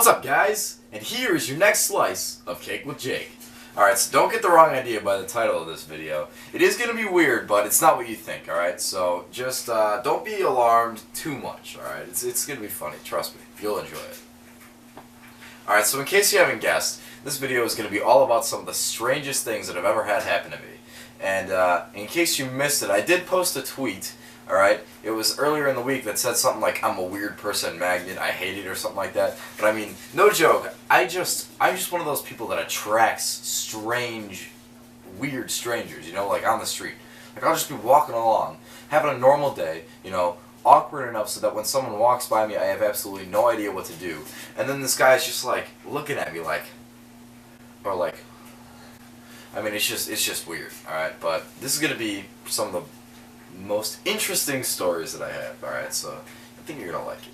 What's up, guys? And here is your next slice of Cake with Jake. Alright, so don't get the wrong idea by the title of this video. It is going to be weird, but it's not what you think, alright? So just don't be alarmed too much, alright? It's going to be funny, trust me. You'll enjoy it. Alright, so in case you haven't guessed, this video is going to be all about some of the strangest things that have ever had happen to me. And in case you missed it, I did post a tweet. Alright, it was earlier in the week that said something like, I'm a weird person magnet, I hate it, or something like that. But I mean, no joke, I'm just one of those people that attracts strange, weird strangers, you know, like on the street. Like I'll just be walking along, having a normal day, you know, awkward enough so that when someone walks by me I have absolutely no idea what to do. And then this guy's just like, looking at me like, or like, I mean, it's just weird, alright? But this is going to be some of the most interesting stories that I have, alright, so I think you're going to like it.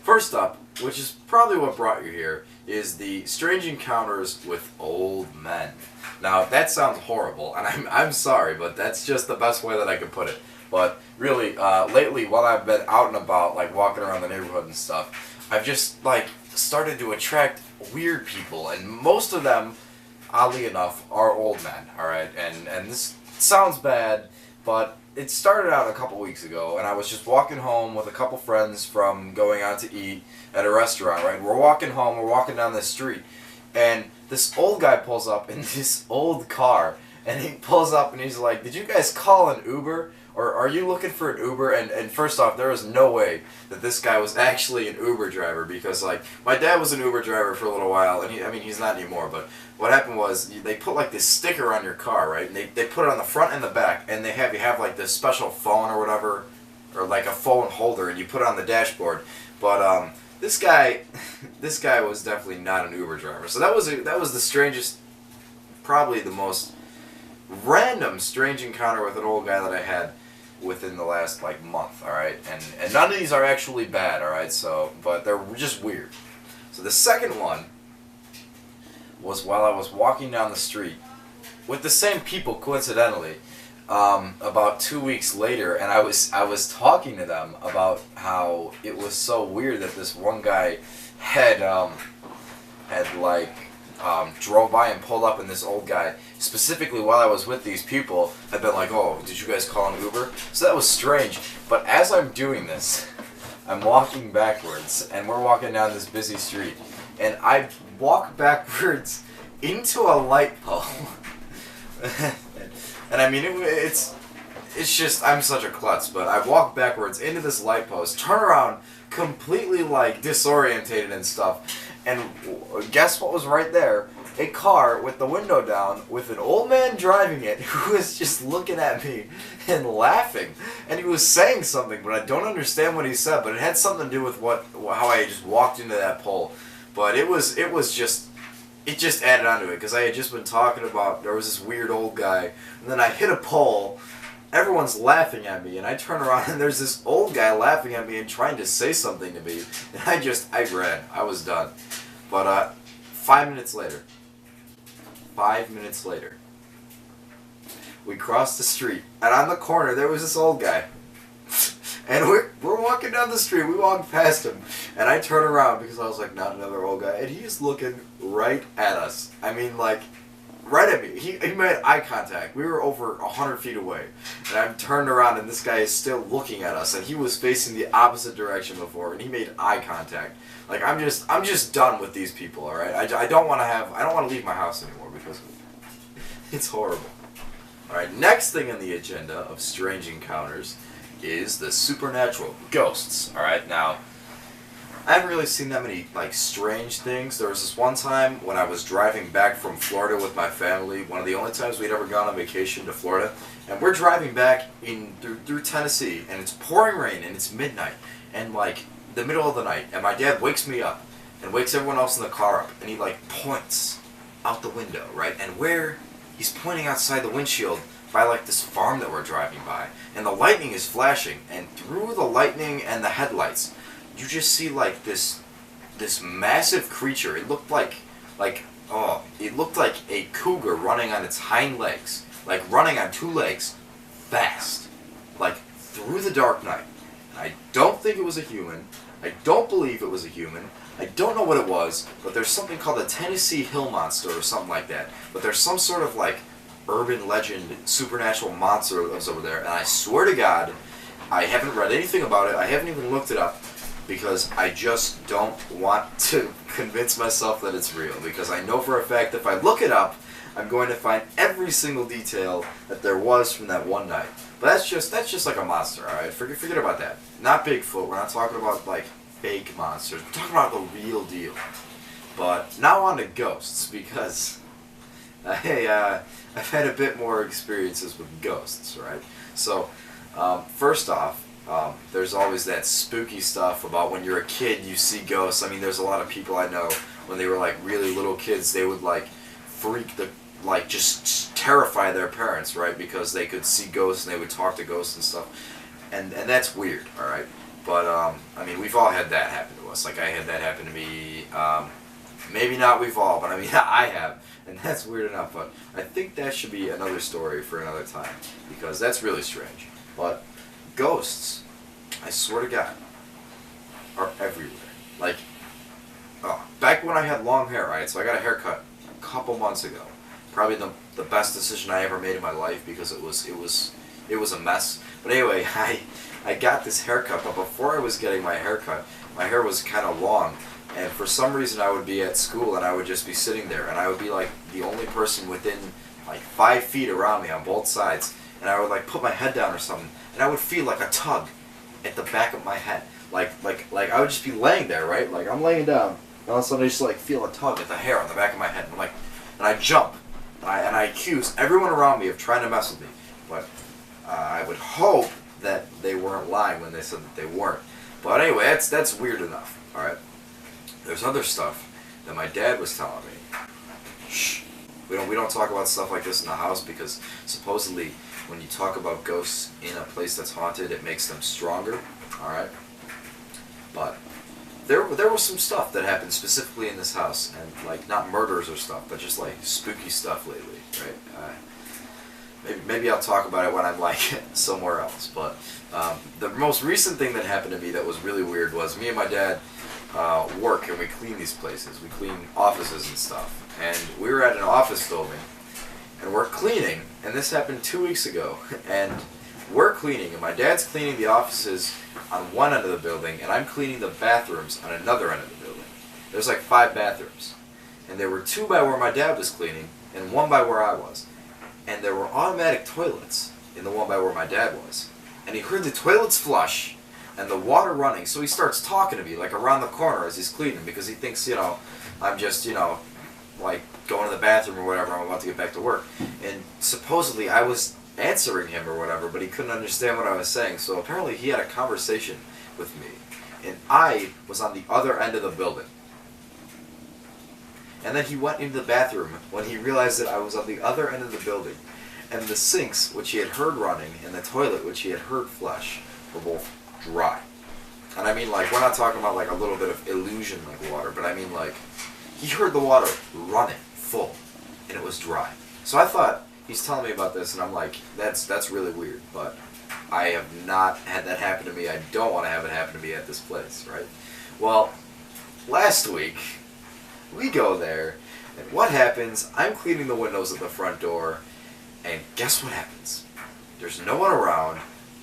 First up, which is probably what brought you here, is the strange encounters with old men. Now, that sounds horrible, and I'm sorry, but that's just the best way that I can put it. But really, lately, while I've been out and about, like walking around the neighborhood and stuff, I've just, like, started to attract weird people, and most of them, oddly enough, are old men, alright? And this sounds bad, but it started out a couple weeks ago, and I was just walking home with a couple friends from going out to eat at a restaurant, right? We're walking home, we're walking down this street, and this old guy pulls up in this old car, and he pulls up and he's like, did you guys call an Uber? Or are you looking for an Uber? And first off, there was no way that this guy was actually an Uber driver, because like my dad was an Uber driver for a little while, and I mean he's not anymore, but what happened was they put like this sticker on your car, right? And they put it on the front and the back, and you have like this special phone or whatever, or like a phone holder, and you put it on the dashboard. But this guy was definitely not an Uber driver. So that was the strangest, probably the most random strange encounter with an old guy that I had within the last like month, alright? And none of these are actually bad, alright? So, but they're just weird. So the second one was while I was walking down the street with the same people, coincidentally, about 2 weeks later, and I was talking to them about how it was so weird that this one guy had drove by and pulled up, and this old guy, specifically while I was with these people, had been like, oh, did you guys call an Uber? So that was strange. But as I'm doing this, I'm walking backwards, and we're walking down this busy street, and I walk backwards into a light pole. And I mean, it's just, I'm such a klutz, but I walk backwards into this light post, turn around, completely like disorientated and stuff, and guess what was right there? A car with the window down, with an old man driving it, who was just looking at me and laughing. And he was saying something, but I don't understand what he said, but it had something to do with how I just walked into that pole. But it just added onto it, because I had just been talking about, there was this weird old guy, and then I hit a pole, everyone's laughing at me, and I turn around and there's this old guy laughing at me and trying to say something to me, and I ran. I was done. But 5 minutes later, we crossed the street, and on the corner there was this old guy. And we're walking down the street, we walked past him, and I turn around because I was like, not another old guy, and he's looking right at us. I mean, like, right at me. He made eye contact. We were over 100 feet away, and I turned around, and this guy is still looking at us, and he was facing the opposite direction before, and he made eye contact. Like, I'm just done with these people, alright? I don't want to leave my house anymore because it's horrible. Alright, next thing on the agenda of strange encounters is the supernatural, ghosts. Alright, now, I haven't really seen that many, like, strange things. There was this one time when I was driving back from Florida with my family, one of the only times we'd ever gone on vacation to Florida, and we're driving back through Tennessee, and it's pouring rain, and it's midnight, and, like, the middle of the night, and my dad wakes me up, and wakes everyone else in the car up, and he, like, points out the window, right, and where he's pointing outside the windshield by like this farm that we're driving by, and the lightning is flashing, and through the lightning and the headlights, you just see like this massive creature. It looked like a cougar running on its hind legs, like running on two legs, fast, like through the dark night. I don't think it was a human. I don't believe it was a human. I don't know what it was, but there's something called the Tennessee Hill Monster or something like that. But there's some sort of like urban legend, supernatural monster that was over there, and I swear to God, I haven't read anything about it. I haven't even looked it up because I just don't want to convince myself that it's real. Because I know for a fact if I look it up, I'm going to find every single detail that there was from that one night. But that's just like a monster, all right? Forget about that. Not Bigfoot. We're not talking about like fake monsters. We're talking about the real deal. But now on to ghosts, because I've had a bit more experiences with ghosts, right? So first off, there's always that spooky stuff about when you're a kid, you see ghosts. I mean, there's a lot of people I know when they were like really little kids, they would like just terrify their parents, right? Because they could see ghosts and they would talk to ghosts and stuff, and that's weird, all right. But I mean, we've all had that happen to us. Like I had that happen to me. Maybe not we've all, but I mean I have, and that's weird enough. But I think that should be another story for another time because that's really strange. But ghosts, I swear to God, are everywhere. Like, back when I had long hair, right? So I got a haircut a couple months ago. Probably the best decision I ever made in my life because it was a mess. But anyway, I got this haircut, but before I was getting my haircut, my hair was kind of long, and for some reason I would be at school and I would just be sitting there, and I would be like the only person within like 5 feet around me on both sides, and I would like put my head down or something, and I would feel like a tug at the back of my head, like I would just be laying there, right? Like I'm laying down, and all of a sudden I just like feel a tug at the hair on the back of my head, and I jump, and I accuse everyone around me of trying to mess with me, but I would hope that they weren't lying when they said that they weren't. But anyway, that's weird enough. All right. There's other stuff that my dad was telling me. Shh. We don't talk about stuff like this in the house because supposedly when you talk about ghosts in a place that's haunted, it makes them stronger. All right. But there was some stuff that happened specifically in this house, and like not murders or stuff, but just like spooky stuff lately, right? Maybe I'll talk about it when I'm like somewhere else. But the most recent thing that happened to me that was really weird was me and my dad work and we clean these places. We clean offices and stuff. And we were at an office building and we're cleaning. And this happened 2 weeks ago. And we're cleaning and my dad's cleaning the offices on one end of the building and I'm cleaning the bathrooms on another end of the building. There's like 5 bathrooms. And there were 2 by where my dad was cleaning and 1 by where I was. And there were automatic toilets in the one by where my dad was. And he heard the toilets flush and the water running, so he starts talking to me like around the corner as he's cleaning because he thinks, you know, I'm just, you know, like going to the bathroom or whatever, I'm about to get back to work. And supposedly I was answering him or whatever, but he couldn't understand what I was saying. So apparently he had a conversation with me. And I was on the other end of the building. And then he went into the bathroom when he realized that I was on the other end of the building. And the sinks, which he had heard running, and the toilet, which he had heard flush, were both dry. And I mean, like, we're not talking about, like, a little bit of illusion like water, but I mean, like, he heard the water running full, and it was dry. So I thought, he's telling me about this, and I'm like, that's really weird, but I have not had that happen to me. I don't want to have it happen to me at this place, right? Well, last week, we go there, and what happens? I'm cleaning the windows at the front door, and guess what happens? There's no one around.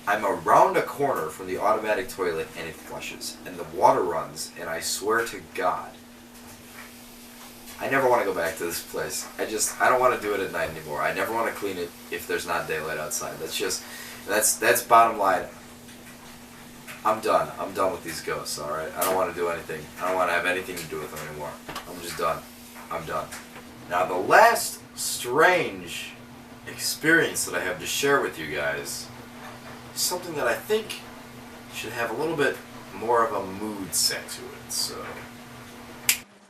I'm around a corner from the automatic toilet, and it flushes, and the water runs, and I swear to God, I never want to go back to this place. I don't want to do it at night anymore. I never want to clean it if there's not daylight outside. That's bottom line. I'm done. I'm done with these ghosts, alright? I don't want to do anything. I don't want to have anything to do with them anymore. I'm just done. I'm done. Now, the last strange experience that I have to share with you guys is something that I think should have a little bit more of a mood set to it, so...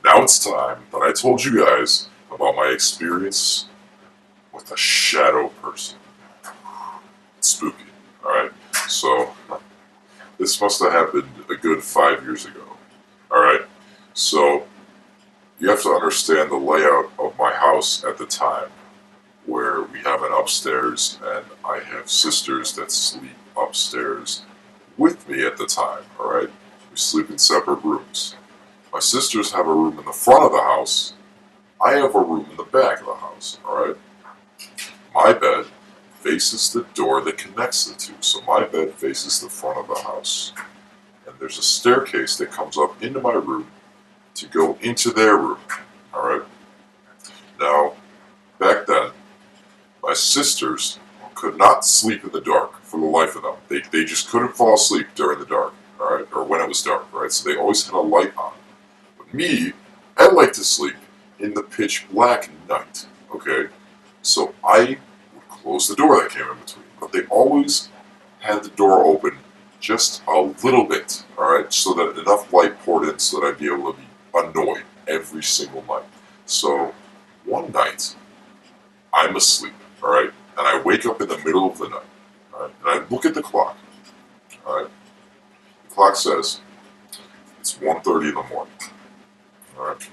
Now it's time that I told you guys about my experience with a shadow person. It's spooky, alright? So... this must have happened a good 5 years ago. Alright? So, you have to understand the layout of my house at the time, where we have an upstairs and I have sisters that sleep upstairs with me at the time, alright? We sleep in separate rooms. My sisters have a room in the front of the house. I have a room in the back of the house, alright? My bed faces the door that connects the two, so my bed faces the front of the house. And there's a staircase that comes up into my room to go into their room, alright? Now, back then, my sisters could not sleep in the dark for the life of them. They just couldn't fall asleep during the dark, alright? Or when it was dark, right? So they always had a light on. But me, I like to sleep in the pitch black night, okay? So I would close the door that came in between. But they always had the door open just a little bit, alright? So that enough light poured in so that I'd be able to be annoyed every single night. So one night, I'm asleep, alright? And I wake up in the middle of the night, alright? And I look at the clock, alright? The clock says it's 1:30 in the morning, alright?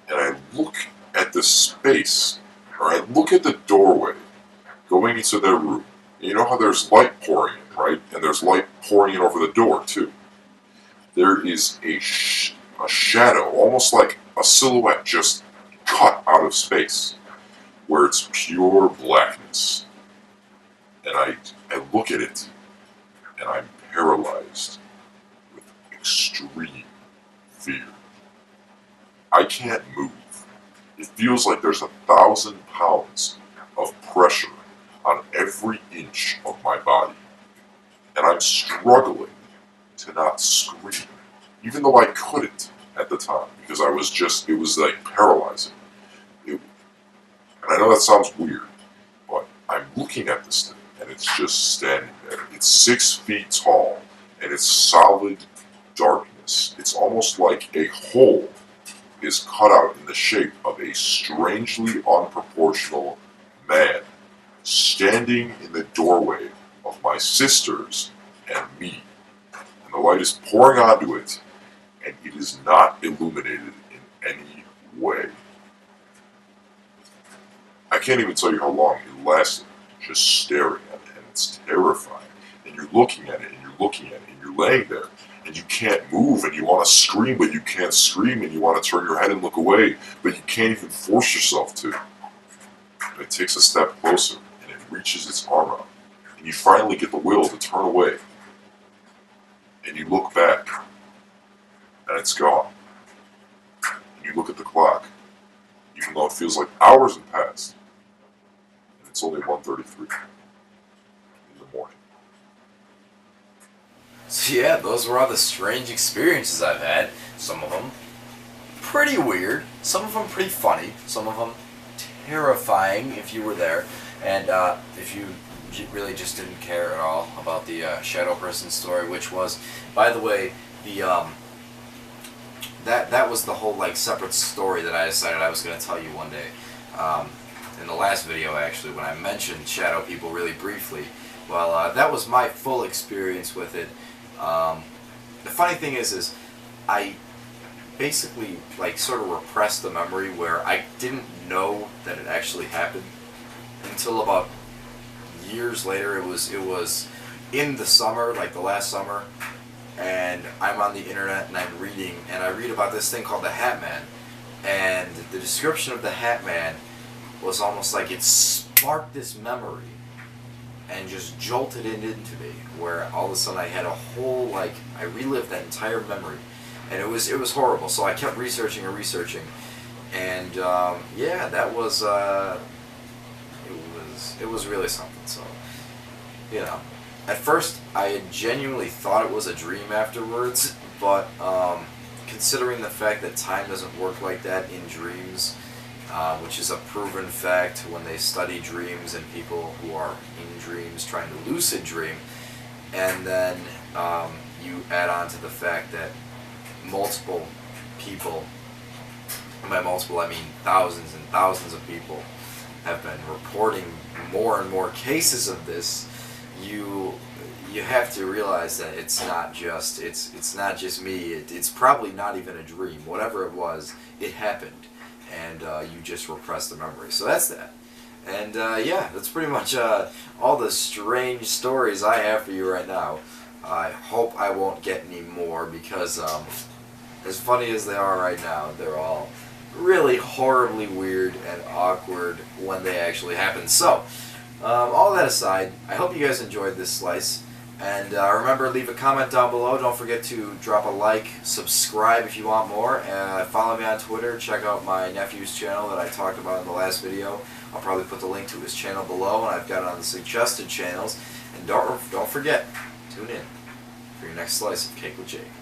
And I look at the space, or I look at the doorway going into their room. You know how there's light pouring in, right? And there's light pouring in over the door, too. There is a shadow, almost like a silhouette just cut out of space, where it's pure blackness. And I look at it, and I'm paralyzed with extreme fear. I can't move. It feels like there's 1,000 pounds of pressure on every inch of my body. And I'm struggling to not scream, even though I couldn't at the time, because I was just, it was like paralyzing. And I know that sounds weird, but I'm looking at this thing, and it's just standing there. It's 6 feet tall, and it's solid darkness. It's almost like a hole is cut out in the shape of a strangely unproportional man standing in the doorway of my sisters and me. And the light is pouring onto it, and it is not illuminated in any way. I can't even tell you how long it lasted, just staring at it, and it's terrifying. And you're looking at it, and you're looking at it, and you're laying there, and you can't move, and you want to scream, but you can't scream, and you want to turn your head and look away, but you can't even force yourself to. And it takes a step closer, and it reaches its arm out, and you finally get the will to turn away. And you look back, and it's gone. And you look at the clock, even though it feels like hours have passed, and it's only 1:33 in the morning. So yeah, those were all the strange experiences I've had. Some of them pretty weird, some of them pretty funny, some of them terrifying if you were there, and if you really just didn't care at all about the shadow person story, which was, by the way, the that was the whole like separate story that I decided I was going to tell you one day. In the last video, actually, when I mentioned shadow people really briefly, well, that was my full experience with it. The funny thing is I basically like sort of repressed the memory where I didn't know that it actually happened until about years later. It was in the summer, like the last summer, and I'm on the internet and I'm reading, and I read about this thing called the Hat Man, and the description of the Hat Man was almost like it sparked this memory and just jolted it into me, where all of a sudden I had a whole, like, I relived that entire memory, and it was horrible. So I kept researching and researching, and yeah, that was it was really something. So, you know, at first I had genuinely thought it was a dream afterwards, but considering the fact that time doesn't work like that in dreams, which is a proven fact when they study dreams and people who are in dreams trying to lucid dream, and then you add on to the fact that multiple people, and by multiple I mean thousands and thousands of people, have been reporting more and more cases of this, you have to realize that it's not just me. It's probably not even a dream. Whatever it was, it happened, and you just repressed the memory. So that's that. And yeah, that's pretty much all the strange stories I have for you right now. I hope I won't get any more, because as funny as they are right now, they're all really horribly weird and awkward when they actually happen. So, all that aside, I hope you guys enjoyed this slice. And remember, leave a comment down below. Don't forget to drop a like, subscribe if you want more. Follow me on Twitter. Check out my nephew's channel that I talked about in the last video. I'll probably put the link to his channel below, and I've got it on the suggested channels. And don't forget, tune in for your next slice of Cake with Jake.